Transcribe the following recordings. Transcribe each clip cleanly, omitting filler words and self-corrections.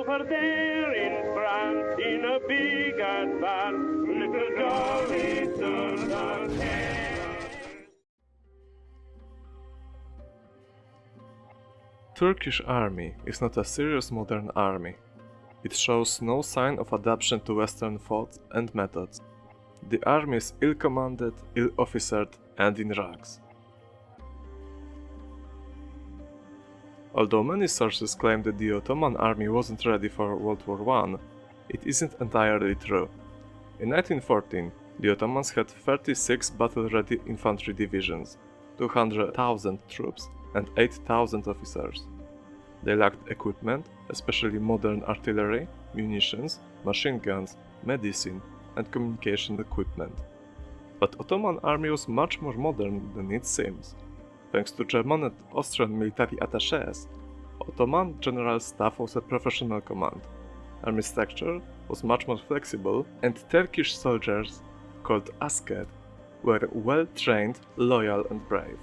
over there in France, in a big advance, little jolly Sultan came. Turkish army is not a serious modern army. It shows no sign of adaptation to Western thoughts and methods. The army is ill-commanded, ill-officered, and in rags. Although many sources claim that the Ottoman army wasn't ready for World War I, it isn't entirely true. In 1914, the Ottomans had 36 battle-ready infantry divisions, 200,000 troops, and 8,000 officers. They lacked equipment, especially modern artillery, munitions, machine guns, medicine, and communication equipment. But Ottoman army was much more modern than it seems. Thanks to German and Austrian military attachés, Ottoman general staff was a professional command. Army structure was much more flexible, and Turkish soldiers, called asker, were well trained, loyal, and brave.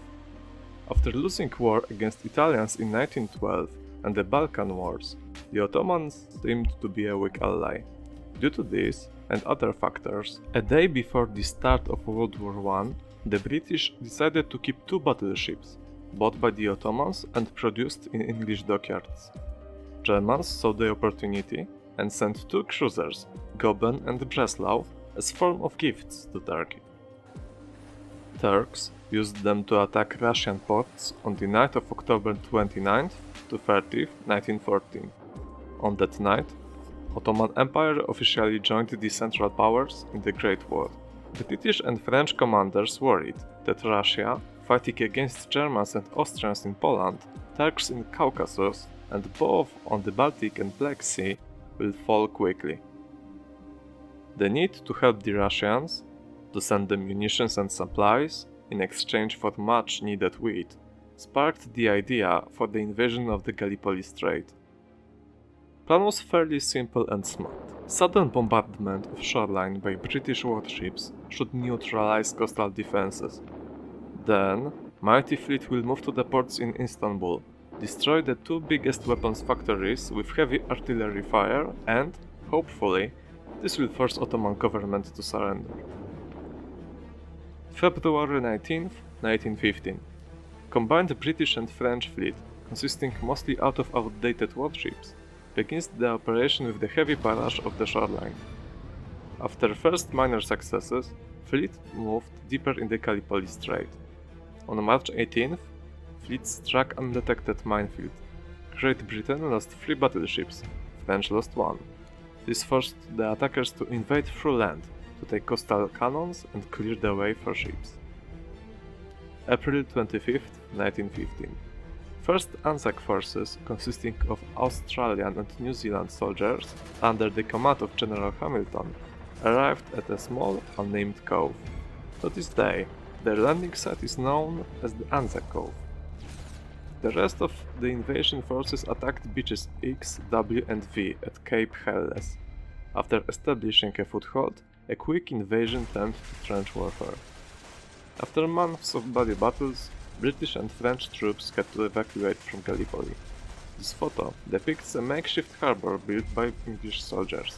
After losing war against Italians in 1912 and the Balkan Wars, the Ottomans seemed to be a weak ally. Due to this and other factors, a day before the start of World War I, the British decided to keep two battleships, bought by the Ottomans and produced in English dockyards. Germans saw the opportunity and sent two cruisers, Goben and Breslau, as form of gifts to Turkey. Turks used them to attack Russian ports on the night of October 29th to 30th, 1914. On that night, Ottoman Empire officially joined the Central Powers in the Great War. British and French commanders worried that Russia, fighting against Germans and Austrians in Poland, Turks in Caucasus, and both on the Baltic and Black Sea, will fall quickly. The need to help the Russians, to send them munitions and supplies, in exchange for much needed wheat, sparked the idea for the invasion of the Gallipoli Strait. Plan was fairly simple and smart. Sudden bombardment of shoreline by British warships should neutralize coastal defenses. Then, mighty fleet will move to the ports in Istanbul, destroy the two biggest weapons factories with heavy artillery fire and, hopefully, this will force Ottoman government to surrender. February 19, 1915. Combined British and French fleet, consisting mostly out of outdated warships, begins the operation with the heavy barrage of the shoreline. After first minor successes, fleet moved deeper in the Gallipoli Strait. On March 18th, fleet struck undetected minefield. Great Britain lost 3 battleships, French lost 1. This forced the attackers to invade through land, to take coastal cannons and clear the way for ships. April 25, 1915. First Anzac forces, consisting of Australian and New Zealand soldiers, under the command of General Hamilton, arrived at a small, unnamed cove. To this day, their landing site is known as the Anzac Cove. The rest of the invasion forces attacked beaches X, W, and V at Cape Helles. After establishing a foothold, a quick invasion turned to trench warfare. After months of bloody battles, British and French troops had to evacuate from Gallipoli. This photo depicts a makeshift harbor built by English soldiers.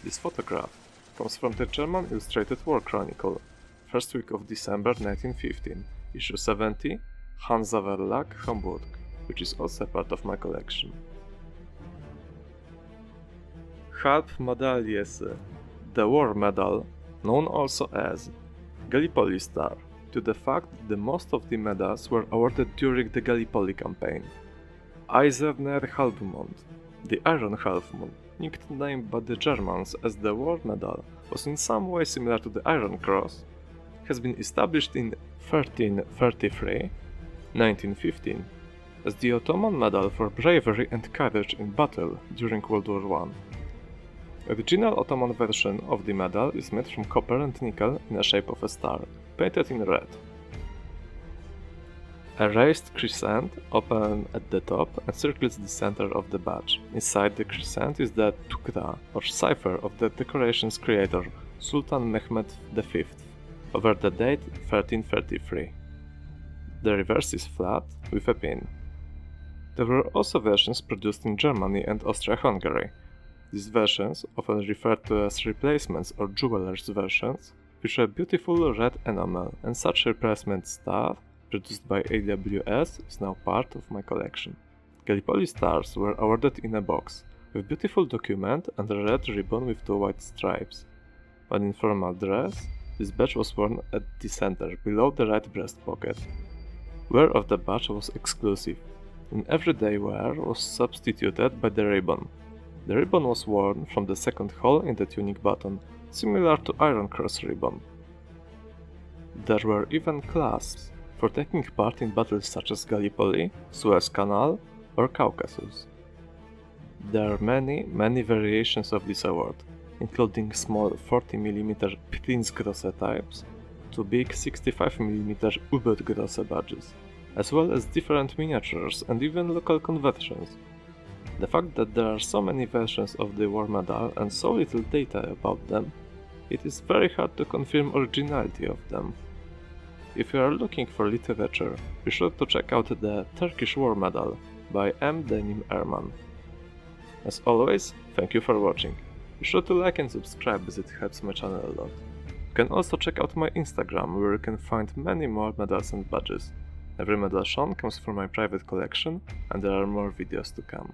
This photograph comes from the German Illustrated War Chronicle, first week of December 1915, issue 70, Hansa Verlag, Hamburg, which is also part of my collection. Halbmedaillesse, the war medal, known also as Gallipoli Star, to the fact that most of the medals were awarded during the Gallipoli campaign. Eiserner Halbmond, the Iron Half Moon, nicknamed by the Germans as the War Medal, was in some way similar to the Iron Cross, has been established in 1333, 1915, as the Ottoman Medal for bravery and courage in battle during World War I. Original Ottoman version of the medal is made from copper and nickel in the shape of a star, painted in red. A raised crescent, open at the top, encircles the center of the badge. Inside the crescent is the tukra, or cipher of the decoration's creator, Sultan Mehmed V, over the date 1333. The reverse is flat, with a pin. There were also versions produced in Germany and Austria-Hungary. These versions, often referred to as replacements or jewelers' versions, feature a beautiful red enamel, and such replacement stuff, produced by AWS, is now part of my collection. Gallipoli stars were awarded in a box, with beautiful document and a red ribbon with 2 white stripes. When in formal dress, this badge was worn at the center, below the right breast pocket. Wear of the badge was exclusive. In everyday wear was substituted by the ribbon. The ribbon was worn from the second hole in the tunic button, similar to Iron Cross ribbon. There were even clasps for taking part in battles such as Gallipoli, Suez Canal, or Caucasus. There are many variations of this award, including small 40mm Prinzgrosse types to big 65mm U-Boot-Grosse badges, as well as different miniatures and even local conversions. The fact that there are so many versions of the war medal and so little data about them, it is very hard to confirm originality of them. If you are looking for literature, be sure to check out the Turkish War Medal by M. Denim Erman. As always, thank you for watching. Be sure to like and subscribe as it helps my channel a lot. You can also check out my Instagram, where you can find many more medals and badges. Every medal shown comes from my private collection, and there are more videos to come.